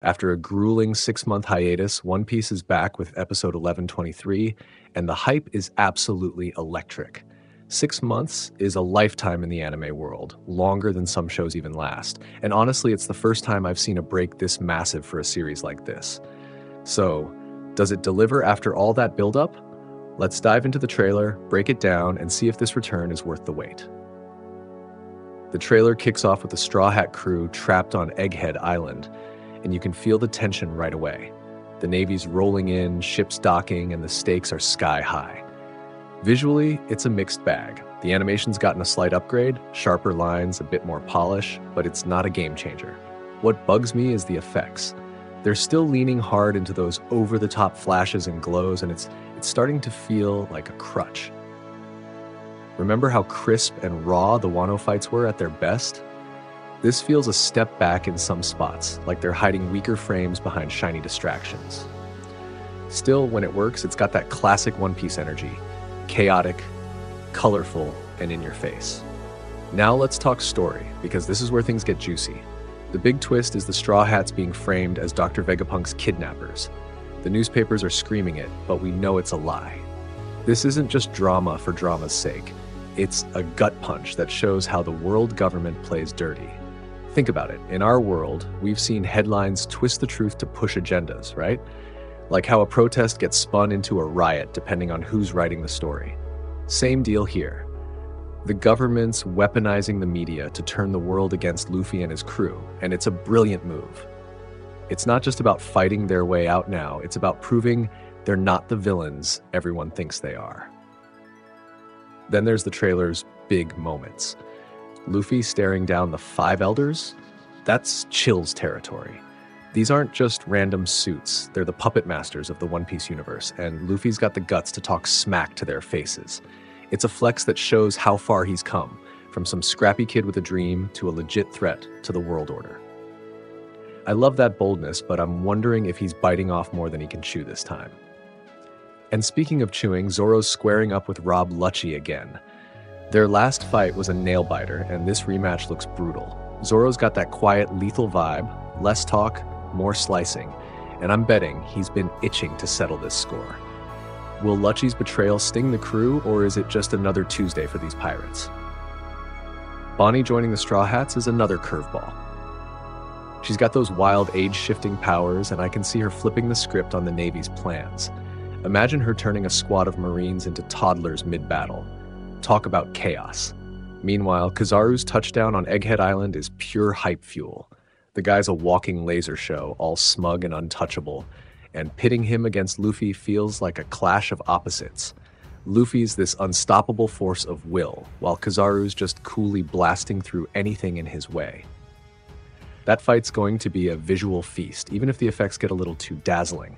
After a grueling 6-month hiatus, One Piece is back with episode 1123, and the hype is absolutely electric. 6 months is a lifetime in the anime world, longer than some shows even last, and honestly, it's the first time I've seen a break this massive for a series like this. So, does it deliver after all that buildup? Let's dive into the trailer, break it down, and see if this return is worth the wait. The trailer kicks off with the Straw Hat crew trapped on Egghead Island, and you can feel the tension right away. The Navy's rolling in, ships docking, and the stakes are sky high. Visually, it's a mixed bag. The animation's gotten a slight upgrade, sharper lines, a bit more polish, but it's not a game changer. What bugs me is the effects. They're still leaning hard into those over-the-top flashes and glows, and it's starting to feel like a crutch. Remember how crisp and raw the Wano fights were at their best? This feels a step back in some spots, like they're hiding weaker frames behind shiny distractions. Still, when it works, it's got that classic One Piece energy. Chaotic, colorful, and in your face. Now let's talk story, because this is where things get juicy. The big twist is the Straw Hats being framed as Dr. Vegapunk's kidnappers. The newspapers are screaming it, but we know it's a lie. This isn't just drama for drama's sake. It's a gut punch that shows how the world government plays dirty. Think about it. In our world, we've seen headlines twist the truth to push agendas, right? Like how a protest gets spun into a riot depending on who's writing the story. Same deal here. The government's weaponizing the media to turn the world against Luffy and his crew, and it's a brilliant move. It's not just about fighting their way out now, it's about proving they're not the villains everyone thinks they are. Then there's the trailer's big moments. Luffy staring down the 5 elders? That's Chill's territory. These aren't just random suits, they're the puppet masters of the One Piece universe, and Luffy's got the guts to talk smack to their faces. It's a flex that shows how far he's come, from some scrappy kid with a dream to a legit threat to the world order. I love that boldness, but I'm wondering if he's biting off more than he can chew this time. And speaking of chewing, Zoro's squaring up with Rob Lucci again. Their last fight was a nail-biter, and this rematch looks brutal. Zoro's got that quiet, lethal vibe, less talk, more slicing, and I'm betting he's been itching to settle this score. Will Lucci's betrayal sting the crew, or is it just another Tuesday for these pirates? Bonnie joining the Straw Hats is another curveball. She's got those wild age-shifting powers, and I can see her flipping the script on the Navy's plans. Imagine her turning a squad of Marines into toddlers mid-battle. Talk about chaos. Meanwhile, Kizaru's touchdown on Egghead Island is pure hype fuel. The guy's a walking laser show, all smug and untouchable, and pitting him against Luffy feels like a clash of opposites. Luffy's this unstoppable force of will, while Kizaru's just coolly blasting through anything in his way. That fight's going to be a visual feast, even if the effects get a little too dazzling.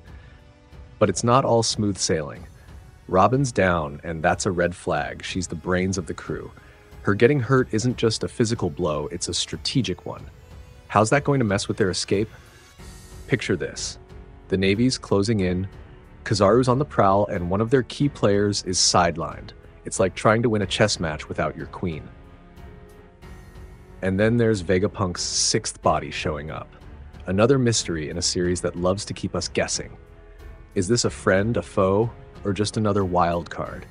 But it's not all smooth sailing. Robin's down, and that's a red flag. She's the brains of the crew. Her getting hurt isn't just a physical blow, it's a strategic one. How's that going to mess with their escape? Picture this. The Navy's closing in, Kizaru's on the prowl, and one of their key players is sidelined. It's like trying to win a chess match without your queen. And then there's Vegapunk's 6th body showing up. Another mystery in a series that loves to keep us guessing. Is this a friend, a foe, or just another wild card?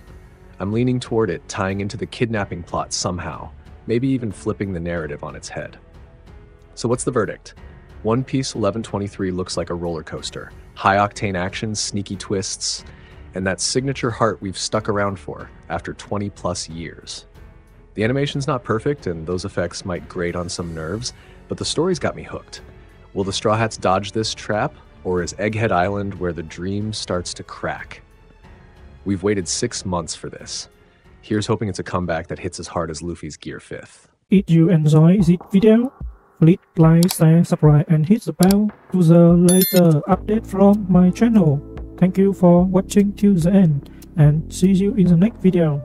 I'm leaning toward it tying into the kidnapping plot somehow, maybe even flipping the narrative on its head. So what's the verdict? One Piece 1123 looks like a roller coaster. High-octane action, sneaky twists, and that signature heart we've stuck around for after 20-plus years. The animation's not perfect, and those effects might grate on some nerves, but the story's got me hooked. Will the Straw Hats dodge this trap, or is Egghead Island where the dream starts to crack? We've waited 6 months for this. Here's hoping it's a comeback that hits as hard as Luffy's Gear 5th. If you enjoy this video, please like, share, subscribe and hit the bell to the latest update from my channel. Thank you for watching till the end and see you in the next video.